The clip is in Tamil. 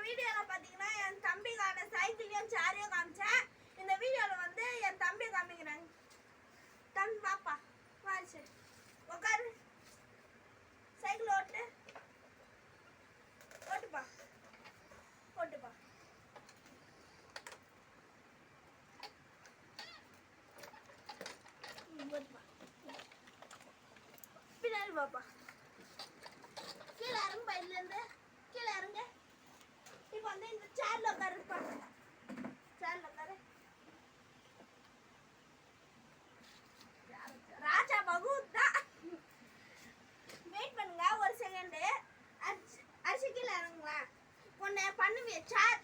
வீடியோவில் பார்த்தீங்கன்னா என் தம்பிக்கான சைக்கிளையும் சேரையும் காமிச்சேன். இந்த வீடியோவில் வந்து என் தம்பியை காமிக்கிறாங்க. தம்பி பாப்பா வாரிசு உட்காரு, சைக்கிள் ஓட்டுப்பா ஓட்டுப்பா ஓட்டுப்பா. பின்னாடி பாப்பா, கீழே இறங்குப்பா, இதுலேருந்து கீழே இறங்க. இப்போ வந்து இந்த சேர்ல உட்காருப்பா, சேர்ல உட்காரு. ராஜா பகூத் தான். வெயிட் பண்ணுங்க ஒரு செகண்டு. அரிசி கீழே இறங்குங்களா, ஒன்று பண்ணுவிய சேர்